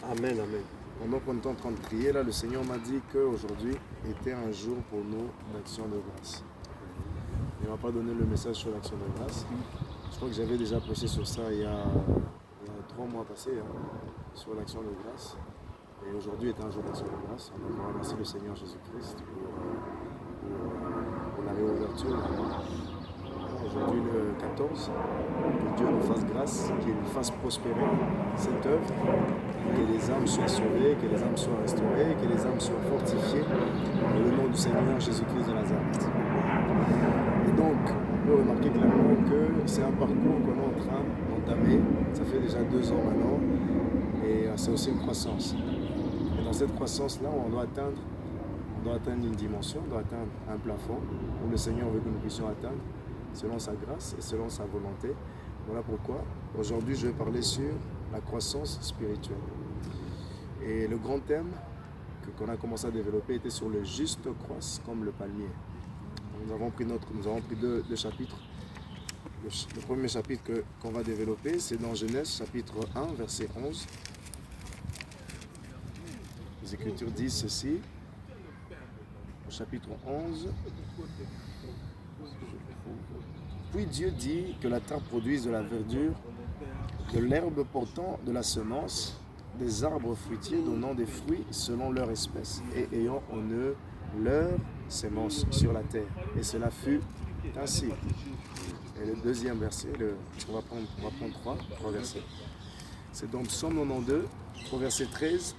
Amen, amen. Pendant qu'on est en train de prier, là, le Seigneur m'a dit qu'aujourd'hui était un jour pour nous d'action de grâce. Il ne m'a pas donné le message sur l'action de grâce. Je crois que j'avais déjà prêché sur ça il y a 3 mois passés, sur l'action de grâce. Et aujourd'hui est un jour d'action de grâce. On va remercier le Seigneur Jésus-Christ pour la réouverture. Aujourd'hui le 14, que Dieu nous fasse grâce, qu'il nous fasse prospérer cette œuvre, que les âmes soient sauvées, que les âmes soient restaurées, que les âmes soient fortifiées dans le nom du Seigneur Jésus-Christ de Nazareth. Et donc, on peut remarquer clairement que c'est un parcours qu'on est en train d'entamer. Ça fait déjà 2 ans maintenant, et c'est aussi une croissance. Et dans cette croissance-là, on doit atteindre une dimension, on doit atteindre un plafond où le Seigneur veut que nous puissions atteindre selon sa grâce et selon sa volonté. Voilà pourquoi aujourd'hui je vais parler sur la croissance spirituelle. Et le grand thème qu'on a commencé à développer était sur le juste croisse comme le palmier. Nous avons pris deux chapitres. Le premier chapitre qu'on va développer, c'est dans Genèse chapitre 1, verset 11. Les Écritures disent ceci. Au chapitre 11. Puis Dieu dit que la terre produise de la verdure, de l'herbe portant de la semence, des arbres fruitiers donnant des fruits selon leur espèce et ayant en eux leur semence sur la terre. Et cela fut ainsi. Et le deuxième verset, on va prendre 3 versets. C'est dans Psaume 92, au verset 13,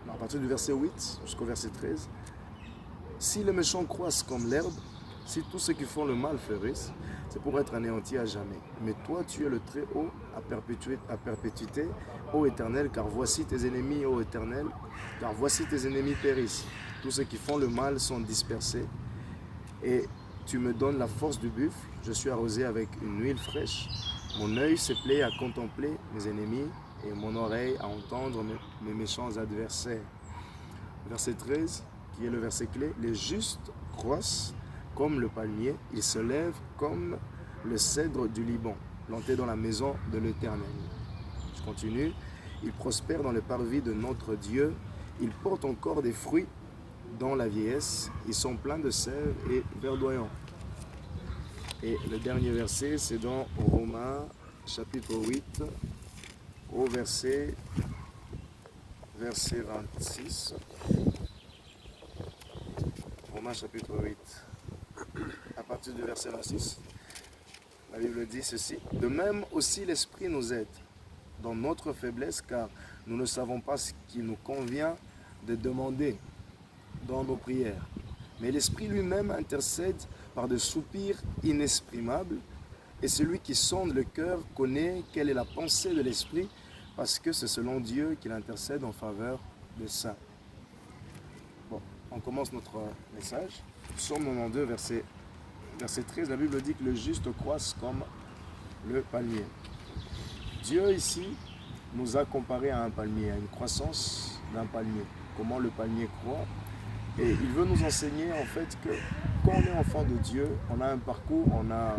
à partir du verset 8 jusqu'au verset 13. Si les méchants croissent comme l'herbe, si tous ceux qui font le mal fleurissent, c'est pour être anéanti à jamais. Mais toi, tu es le très haut à perpétuité, ô Éternel, car voici tes ennemis, ô Éternel, car voici tes ennemis périssent. Tous ceux qui font le mal sont dispersés. Et tu me donnes la force du buffle, je suis arrosé avec une huile fraîche. Mon œil se plaît à contempler mes ennemis et mon oreille à entendre mes méchants adversaires. Verset 13, qui est le verset clé, les justes croissent comme le palmier, ils se lèvent comme le cèdre du Liban, planté dans la maison de l'Éternel. Je continue. Ils prospèrent dans le parvis de notre Dieu. Ils portent encore des fruits dans la vieillesse. Ils sont pleins de sève et verdoyants. Et le dernier verset, c'est dans Romains, chapitre 8, au verset 26. Romains, chapitre 8. À partir du verset 26, la Bible dit ceci. De même aussi l'Esprit nous aide dans notre faiblesse, car nous ne savons pas ce qu'il nous convient de demander dans nos prières. Mais l'Esprit lui-même intercède par des soupirs inexprimables, et celui qui sonde le cœur connaît quelle est la pensée de l'Esprit, parce que c'est selon Dieu qu'il intercède en faveur des saints. Bon, on commence notre message. Psaume 92, verset 13, la Bible dit que le juste croisse comme le palmier. Dieu ici nous a comparé à un palmier, à une croissance d'un palmier. Comment le palmier croît. Et il veut nous enseigner en fait que quand on est enfant de Dieu, on a un parcours, on a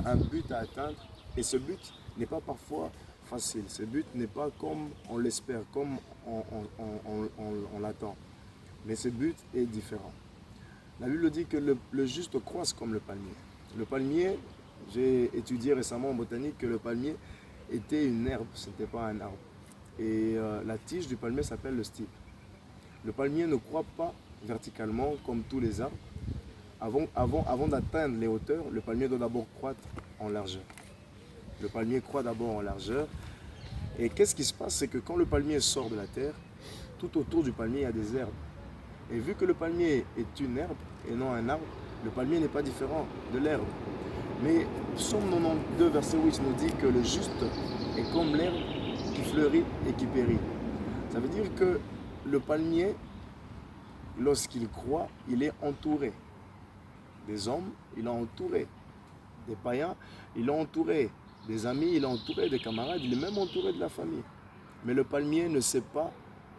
un but à atteindre. Et ce but n'est pas parfois facile. Ce but n'est pas comme on l'espère, comme on l'attend. Mais ce but est différent. La Bible dit que le juste croisse comme le palmier. Le palmier, j'ai étudié récemment en botanique que le palmier était une herbe, ce n'était pas un arbre. Et la tige du palmier s'appelle le stipe. Le palmier ne croît pas verticalement comme tous les arbres. Avant d'atteindre les hauteurs, le palmier doit d'abord croître en largeur. Le palmier croît d'abord en largeur. Et qu'est-ce qui se passe? C'est que quand le palmier sort de la terre, tout autour du palmier, il y a des herbes. Et vu que le palmier est une herbe et non un arbre, le palmier n'est pas différent de l'herbe. Mais Psaume 92, verset 8 nous dit que le juste est comme l'herbe qui fleurit et qui périt. Ça veut dire que le palmier, lorsqu'il croît, il est entouré des hommes, il est entouré des païens, il est entouré des amis, il est entouré des camarades, il est même entouré de la famille. Mais le palmier ne sait pas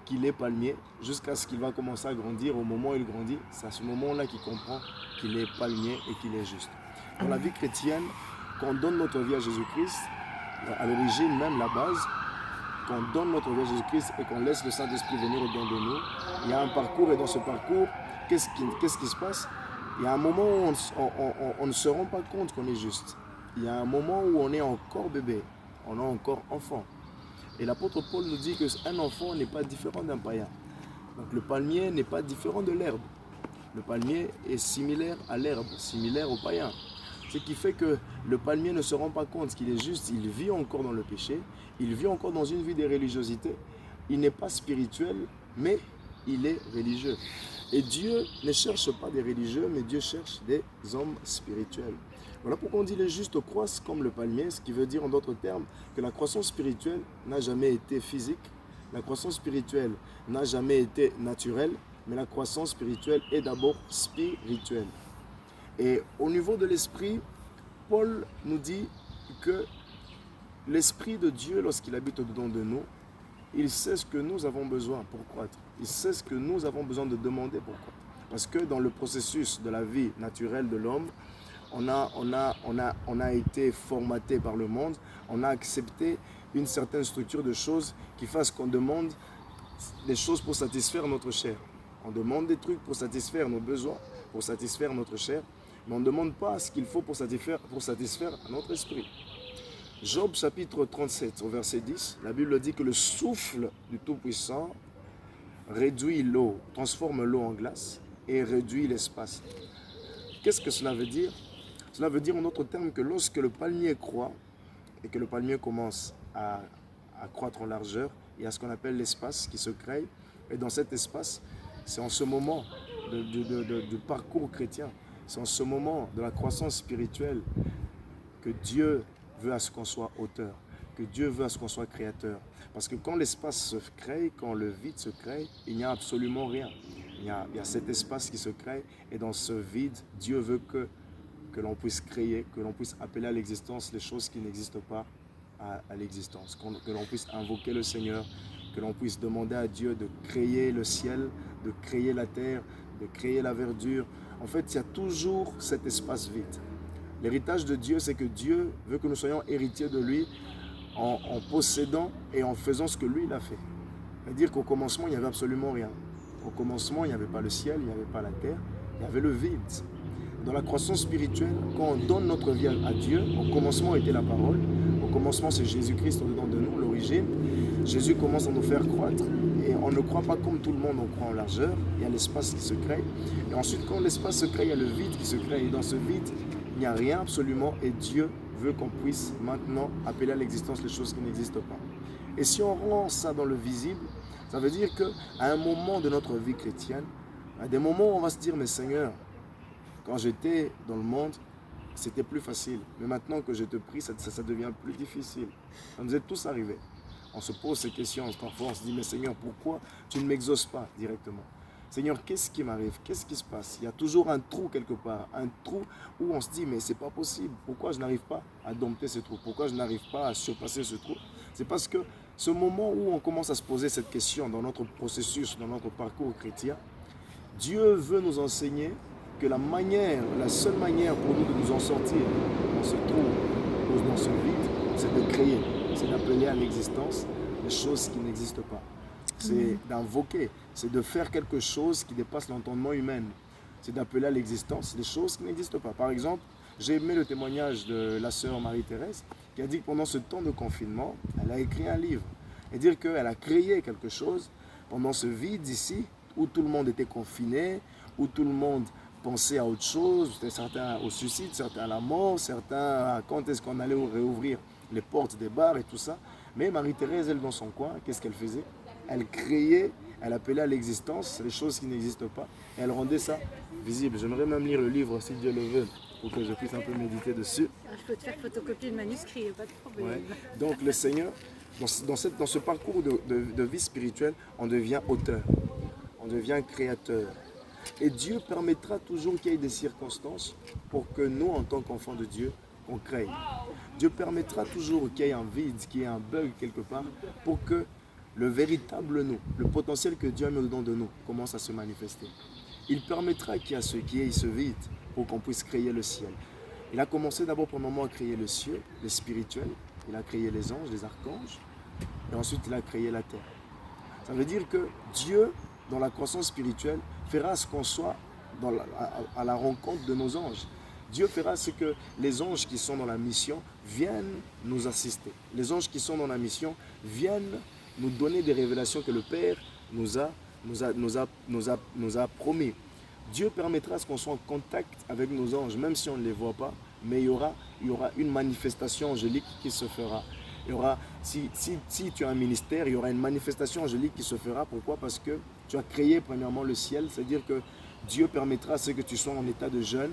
qu'il est palmier jusqu'à ce qu'il va commencer à grandir. Au moment où il grandit, c'est à ce moment-là qu'il comprend qu'il est palmier et qu'il est juste. Dans la vie chrétienne, quand on donne notre vie à Jésus-Christ, à l'origine, même la base, qu'on donne notre vie à Jésus-Christ et qu'on laisse le Saint-Esprit venir au-dedans de nous, il y a un parcours et dans ce parcours, qu'est-ce qui se passe? Il y a un moment où on ne se rend pas compte qu'on est juste. Il y a un moment où on est encore bébé, on est encore enfant. Et l'apôtre Paul nous dit qu'un enfant n'est pas différent d'un païen. Donc le palmier n'est pas différent de l'herbe. Le palmier est similaire à l'herbe, similaire au païen. Ce qui fait que le palmier ne se rend pas compte qu'il est juste, il vit encore dans le péché, il vit encore dans une vie de religiosité. Il n'est pas spirituel, mais il est religieux. Et Dieu ne cherche pas des religieux, mais Dieu cherche des hommes spirituels. Voilà pourquoi on dit les justes croissent comme le palmier, ce qui veut dire en d'autres termes que la croissance spirituelle n'a jamais été physique, la croissance spirituelle n'a jamais été naturelle, mais la croissance spirituelle est d'abord spirituelle. Et au niveau de l'esprit, Paul nous dit que l'Esprit de Dieu, lorsqu'il habite au-dedans de nous, il sait ce que nous avons besoin pour croître. Il sait ce que nous avons besoin de demander pour croître. Parce que dans le processus de la vie naturelle de l'homme, on a été formaté par le monde, on a accepté une certaine structure de choses qui fasse qu'on demande des choses pour satisfaire notre chair. On demande des trucs pour satisfaire nos besoins, pour satisfaire notre chair, mais on ne demande pas ce qu'il faut pour satisfaire notre esprit. Job chapitre 37 au verset 10, la Bible dit que le souffle du Tout-Puissant réduit l'eau, transforme l'eau en glace et réduit l'espace. Qu'est-ce que cela veut dire? Cela veut dire en d'autres termes que lorsque le palmier croît et que le palmier commence à croître en largeur, il y a ce qu'on appelle l'espace qui se crée. Et dans cet espace, c'est en ce moment du parcours chrétien, c'est en ce moment de la croissance spirituelle que Dieu veut à ce qu'on soit auteur, que Dieu veut à ce qu'on soit créateur. Parce que quand l'espace se crée, quand le vide se crée, il n'y a absolument rien. Il y a cet espace qui se crée et dans ce vide, Dieu veut que l'on puisse créer, que l'on puisse appeler à l'existence les choses qui n'existent pas à l'existence, que l'on puisse invoquer le Seigneur, que l'on puisse demander à Dieu de créer le ciel, de créer la terre, de créer la verdure. En fait, il y a toujours cet espace vide. L'héritage de Dieu, c'est que Dieu veut que nous soyons héritiers de lui en possédant et en faisant ce que lui, il a fait. C'est-à-dire qu'au commencement, il n'y avait absolument rien. Au commencement, il n'y avait pas le ciel, il n'y avait pas la terre, il y avait le vide. Dans la croissance spirituelle, quand on donne notre vie à Dieu, au commencement était la parole, au commencement c'est Jésus-Christ au-dedans de nous, l'origine. Jésus commence à nous faire croître et on ne croit pas comme tout le monde, on croit en largeur, il y a l'espace qui se crée. Et ensuite, quand l'espace se crée, il y a le vide qui se crée et dans ce vide, il n'y a rien absolument et Dieu veut qu'on puisse maintenant appeler à l'existence les choses qui n'existent pas. Et si on rend ça dans le visible, ça veut dire qu'à un moment de notre vie chrétienne, à des moments où on va se dire, mais Seigneur, quand j'étais dans le monde, c'était plus facile. Mais maintenant que je te prie, ça devient plus difficile. Ça nous est tous arrivé. On se pose ces questions, parfois on se dit, mais Seigneur, pourquoi tu ne m'exauces pas directement? Seigneur, qu'est-ce qui m'arrive? Qu'est-ce qui se passe? Il y a toujours un trou quelque part, un trou où on se dit, mais c'est pas possible. Pourquoi je n'arrive pas à dompter ce trou? Pourquoi je n'arrive pas à surpasser ce trou? C'est parce que ce moment où on commence à se poser cette question dans notre processus, dans notre parcours chrétien, Dieu veut nous enseigner que la seule manière pour nous de nous en sortir dans ce trou, dans ce vide, c'est de créer, c'est d'appeler à l'existence les choses qui n'existent pas. C'est d'invoquer, c'est de faire quelque chose qui dépasse l'entendement humain. C'est d'appeler à l'existence des choses qui n'existent pas. Par exemple, j'ai aimé le témoignage de la sœur Marie-Thérèse qui a dit que pendant ce temps de confinement, elle a écrit un livre. Et dire qu'elle a créé quelque chose pendant ce vide ici, où tout le monde était confiné, où tout le monde pensait à autre chose, certains au suicide, certains à la mort, certains à quand est-ce qu'on allait réouvrir les portes des bars et tout ça. Mais Marie-Thérèse, elle, dans son coin, qu'est-ce qu'elle faisait? Elle créait, elle appelait à l'existence les choses qui n'existent pas, et elle rendait ça visible. J'aimerais même lire le livre, si Dieu le veut, pour que je puisse un peu méditer dessus. Je peux te faire photocopier le manuscrit, pas de problème. Ouais. Donc le Seigneur, dans ce parcours de vie spirituelle, on devient auteur, on devient créateur. Et Dieu permettra toujours qu'il y ait des circonstances pour que nous, en tant qu'enfants de Dieu, on crée. Dieu permettra toujours qu'il y ait un vide, qu'il y ait un bug quelque part, pour que le véritable nous, le potentiel que Dieu a mis au-dedans de nous, commence à se manifester. Il permettra qu'il y ait ce vide pour qu'on puisse créer le ciel. Il a commencé d'abord pour le moment à créer le ciel, le spirituel. Il a créé les anges, les archanges. et ensuite il a créé la terre. Ça veut dire que Dieu, dans la croissance spirituelle, fera ce qu'on soit à la rencontre de nos anges. Dieu fera ce que les anges qui sont dans la mission viennent nous assister. Les anges qui sont dans la mission viennent nous donner des révélations que le Père nous a promis. Dieu permettra ce qu'on soit en contact avec nos anges, même si on ne les voit pas, mais il y aura une manifestation angélique qui se fera. Il y aura, si tu as un ministère, il y aura une manifestation angélique qui se fera. Pourquoi? Parce que tu as créé premièrement le ciel, c'est-à-dire que Dieu permettra à ce que tu sois en état de jeûne,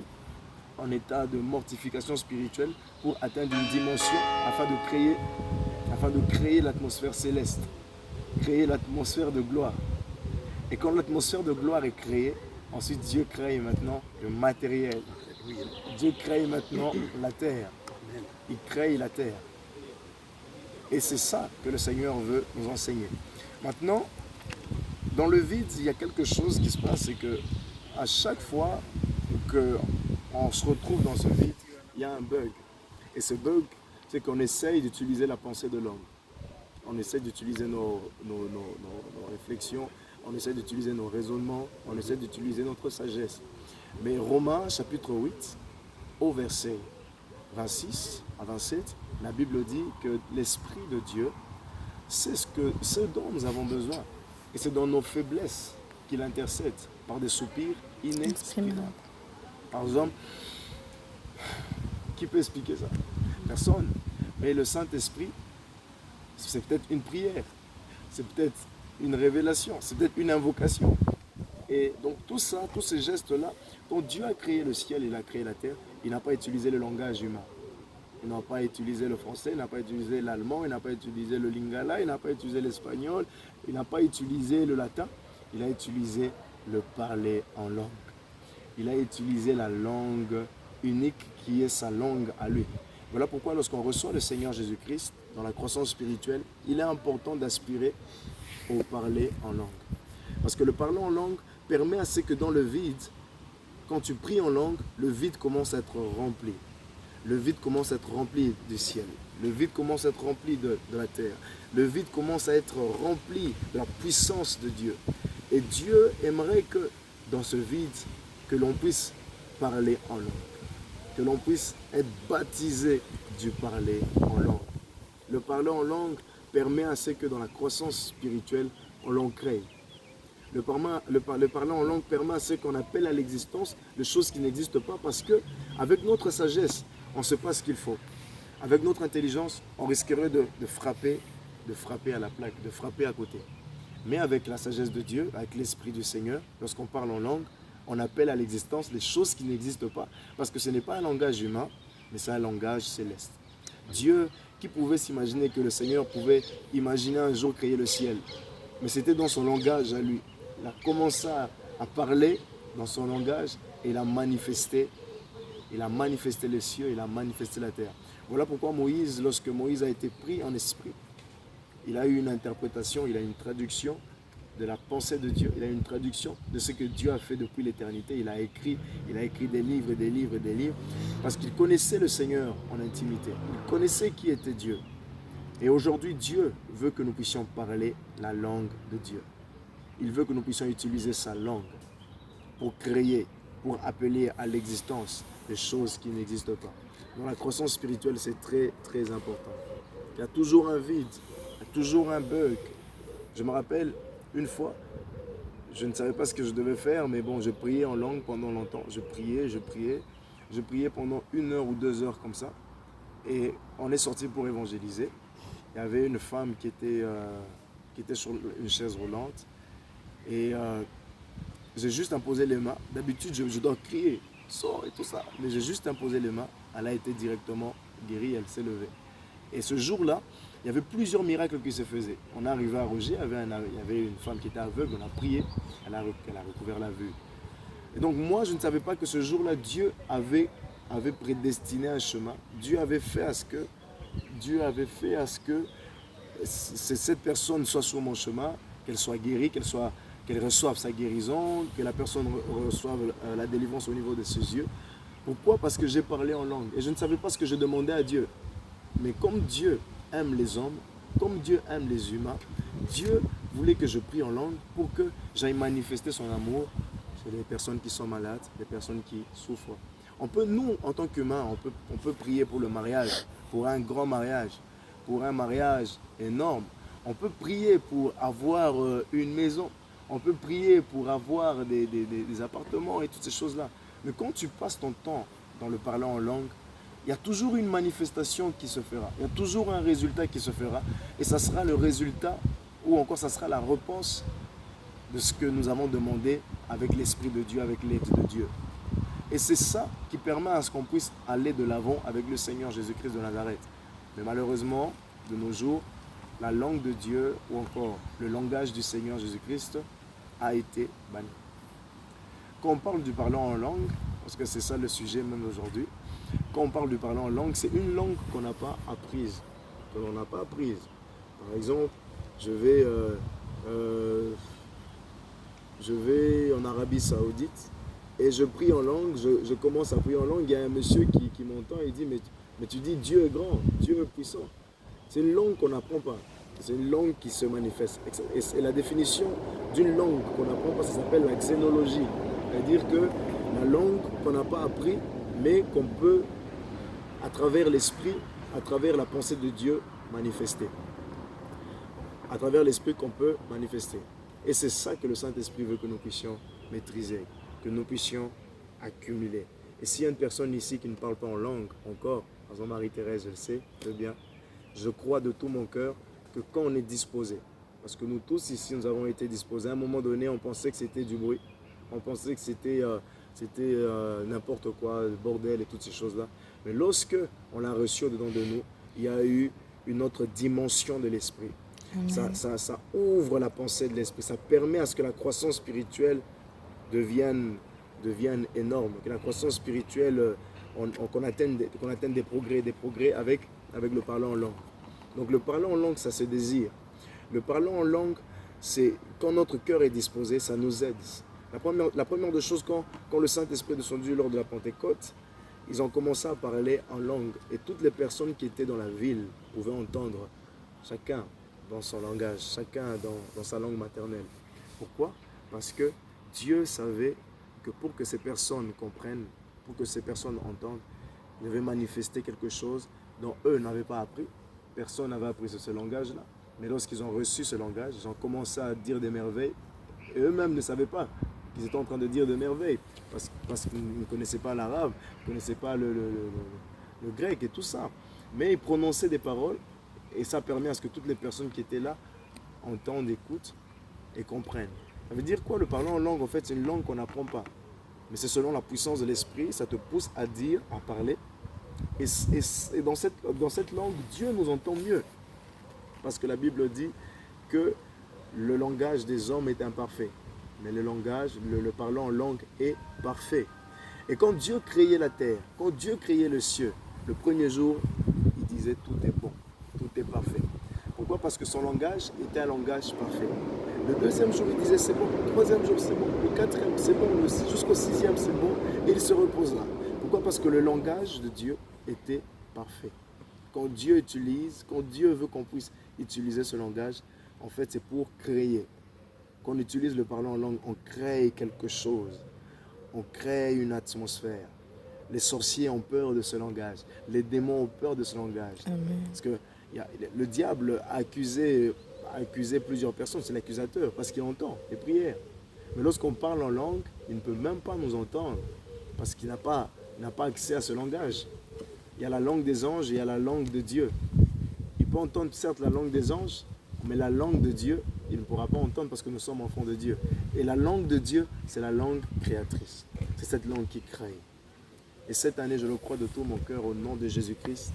en état de mortification spirituelle pour atteindre une dimension afin de créer l'atmosphère céleste, créer l'atmosphère de gloire. Et quand l'atmosphère de gloire est créée, ensuite Dieu crée maintenant le matériel. Dieu crée maintenant la terre. Il crée la terre. Et c'est ça que le Seigneur veut nous enseigner. Maintenant, dans le vide, il y a quelque chose qui se passe, c'est que à chaque fois qu'on se retrouve dans ce vide, il y a un bug. Et ce bug, c'est qu'on essaye d'utiliser la pensée de l'homme. On essaie d'utiliser nos réflexions, on essaie d'utiliser nos raisonnements, on essaie d'utiliser notre sagesse. Mais Romains chapitre 8, au verset 26 à 27, la Bible dit que l'Esprit de Dieu, c'est ce dont nous avons besoin. Et c'est dans nos faiblesses qu'il intercède par des soupirs inexprimables. Par exemple, qui peut expliquer ça? Personne. Mais le Saint-Esprit, c'est peut-être une prière, c'est peut-être une révélation, c'est peut-être une invocation. Et donc tout ça, tous ces gestes-là, dont Dieu a créé le ciel, il a créé la terre, il n'a pas utilisé le langage humain. Il n'a pas utilisé le français, il n'a pas utilisé l'allemand, il n'a pas utilisé le lingala, il n'a pas utilisé l'espagnol, il n'a pas utilisé le latin, il a utilisé le parler en langue. Il a utilisé la langue unique qui est sa langue à lui. Voilà pourquoi lorsqu'on reçoit le Seigneur Jésus-Christ dans la croissance spirituelle, il est important d'aspirer au parler en langue. Parce que le parler en langue permet à ce que dans le vide, quand tu pries en langue, le vide commence à être rempli. Le vide commence à être rempli du ciel. Le vide commence à être rempli de la terre. Le vide commence à être rempli de la puissance de Dieu. Et Dieu aimerait que dans ce vide, que l'on puisse parler en langue. Que l'on puisse être baptisé du parler en langue. Le parler en langue permet à ce que dans la croissance spirituelle, on l'en crée. Le parler en langue permet à ce qu'on appelle à l'existence des choses qui n'existent pas parce que avec notre sagesse, on ne sait pas ce qu'il faut. Avec notre intelligence, on risquerait de frapper à la plaque, de frapper à côté. Mais avec la sagesse de Dieu, avec l'Esprit du Seigneur, lorsqu'on parle en langue, on appelle à l'existence les choses qui n'existent pas. Parce que ce n'est pas un langage humain, mais c'est un langage céleste. Dieu, qui pouvait s'imaginer que le Seigneur pouvait imaginer un jour créer le ciel? Mais c'était dans son langage à lui. Il a commencé à parler dans son langage et il a manifesté les cieux, il a manifesté la terre. Voilà pourquoi Moïse, lorsque Moïse a été pris en esprit, il a eu une interprétation, il a une traduction de la pensée de Dieu. Il a une traduction de ce que Dieu a fait depuis l'éternité. Il a écrit des livres, des livres, des livres, parce qu'il connaissait le Seigneur en intimité. Il connaissait qui était Dieu. Et aujourd'hui, Dieu veut que nous puissions parler la langue de Dieu. Il veut que nous puissions utiliser sa langue pour créer, pour appeler à l'existence des choses qui n'existent pas. Dans la croissance spirituelle, c'est très, très important. Il y a toujours un vide, il y a toujours un bug. Je me rappelle, une fois, je ne savais pas ce que je devais faire, mais bon, je priais en langue pendant longtemps. Je priais pendant 1 heure ou 2 heures comme ça. Et on est sorti pour évangéliser. Il y avait une femme qui était sur une chaise roulante. Et j'ai juste imposé les mains. D'habitude, je dois crier, sors et tout ça. Mais j'ai juste imposé les mains. Elle a été directement guérie, elle s'est levée. Et ce jour-là, il y avait plusieurs miracles qui se faisaient. On est arrivé à Roger, il y avait une femme qui était aveugle, on a prié, elle a recouvert la vue. Et donc moi, je ne savais pas que ce jour-là, Dieu avait prédestiné un chemin. Dieu avait fait à ce que cette personne soit sur mon chemin, qu'elle soit guérie, qu'elle reçoive sa guérison, que la personne reçoive la délivrance au niveau de ses yeux. Pourquoi? Parce que j'ai parlé en langue. Et je ne savais pas ce que je demandais à Dieu. Mais comme Dieu aime les hommes, comme Dieu aime les humains, Dieu voulait que je prie en langue pour que j'aille manifester son amour chez les personnes qui sont malades, les personnes qui souffrent. Nous, en tant qu'humains, on peut prier pour le mariage, pour un grand mariage, pour un mariage énorme. On peut prier pour avoir une maison. On peut prier pour avoir des appartements et toutes ces choses-là. Mais quand tu passes ton temps dans le parlant en langue, il y a toujours une manifestation qui se fera. Il y a toujours un résultat qui se fera. Et ça sera le résultat, ou encore ça sera la réponse de ce que nous avons demandé avec l'Esprit de Dieu, avec l'aide de Dieu. Et c'est ça qui permet à ce qu'on puisse aller de l'avant avec le Seigneur Jésus-Christ de Nazareth. Mais malheureusement, de nos jours, la langue de Dieu ou encore le langage du Seigneur Jésus-Christ a été banni. Quand on parle du parlant en langue, parce que c'est ça le sujet même aujourd'hui, quand on parle du parlant en langue, c'est une langue qu'on n'a pas apprise, que l'on n'a pas apprise. Par exemple, je vais en Arabie Saoudite et je prie en langue, je commence à prier en langue, il y a un monsieur qui m'entend et dit mais tu dis Dieu est grand, Dieu est puissant. C'est une langue qu'on n'apprend pas, c'est une langue qui se manifeste. Et la définition d'une langue qu'on n'apprend pas, ça s'appelle la xénologie. C'est-à-dire que la langue qu'on n'a pas appris, mais qu'on peut, à travers l'esprit, à travers la pensée de Dieu, manifester. À travers l'esprit qu'on peut manifester. Et c'est ça que le Saint-Esprit veut que nous puissions maîtriser, que nous puissions accumuler. Et s'il y a une personne ici qui ne parle pas en langue encore, par exemple Marie-Thérèse, je le sais très bien, je crois de tout mon cœur que quand on est disposé, parce que nous tous ici, nous avons été disposés, à un moment donné, on pensait que c'était du bruit, on pensait que c'était n'importe quoi, le bordel et toutes ces choses-là. Mais lorsque on l'a reçu au-dedans de nous, il y a eu une autre dimension de l'esprit. Ça ouvre la pensée de l'esprit, ça permet à ce que la croissance spirituelle devienne énorme, que la croissance spirituelle, qu'on atteigne des progrès avec le parlant en langue. Donc le parlant en langue, ça se désire. Le parlant en langue, c'est quand notre cœur est disposé, ça nous aide. La première des choses, quand le Saint-Esprit est descendu lors de la Pentecôte, ils ont commencé à parler en langue. Et toutes les personnes qui étaient dans la ville pouvaient entendre, chacun dans son langage, chacun dans sa langue maternelle. Pourquoi? Parce que Dieu savait que pour que ces personnes comprennent, pour que ces personnes entendent, il devait manifester quelque chose dont eux n'avaient pas appris. Personne n'avait appris ce langage-là. Mais lorsqu'ils ont reçu ce langage, ils ont commencé à dire des merveilles. Et eux-mêmes ne savaient pas qu'ils étaient en train de dire des merveilles. Parce qu'ils ne connaissaient pas l'arabe, ils ne connaissaient pas le grec et tout ça. Mais ils prononçaient des paroles. Et ça permet à ce que toutes les personnes qui étaient là entendent, écoutent et comprennent. Ça veut dire quoi le parlant en langue? En fait, c'est une langue qu'on n'apprend pas. Mais c'est selon la puissance de l'esprit, ça te pousse à dire, à parler. Et dans cette langue, Dieu nous entend mieux. Parce que la Bible dit que le langage des hommes est imparfait. Mais le parlant en langue est parfait. Et quand Dieu créait la terre, quand Dieu créait le ciel, le premier jour, il disait tout est bon, tout est parfait. Pourquoi? Parce que son langage était un langage parfait. Le deuxième jour, il disait c'est bon, le troisième jour, c'est bon, le quatrième, c'est bon, jusqu'au sixième, c'est bon, et il se reposera. Pourquoi? Parce que le langage de Dieu était parfait. Quand Dieu veut qu'on puisse utiliser ce langage, en fait, c'est pour créer. Quand on utilise le parlant en langue, on crée quelque chose. On crée une atmosphère. Les sorciers ont peur de ce langage. Les démons ont peur de ce langage. Amen. Parce que le diable a accusé plusieurs personnes, c'est l'accusateur, parce qu'il entend les prières. Mais lorsqu'on parle en langue, il ne peut même pas nous entendre, parce qu'il n'a pas accès à ce langage. Il y a la langue des anges et il y a la langue de Dieu. Il peut entendre certes la langue des anges, mais la langue de Dieu, il ne pourra pas entendre parce que nous sommes enfants de Dieu. Et la langue de Dieu, c'est la langue créatrice. C'est cette langue qui crée. Et cette année, je le crois de tout mon cœur, au nom de Jésus-Christ,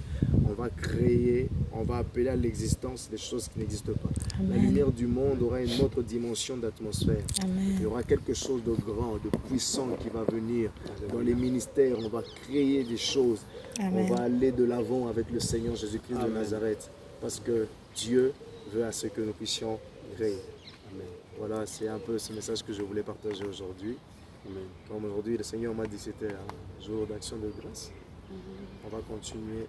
on va créer, on va appeler à l'existence des choses qui n'existent pas. Amen. La lumière du monde aura une autre dimension d'atmosphère. Il y aura quelque chose de grand, de puissant qui va venir. Dans les ministères, on va créer des choses. Amen. On va aller de l'avant avec le Seigneur Jésus-Christ de Nazareth. Parce que Dieu veut à ce que nous puissions créer. Amen. Voilà, c'est un peu ce message que je voulais partager aujourd'hui. Amen. Comme aujourd'hui, le Seigneur m'a dit que c'était un jour d'action de grâce. On va continuer.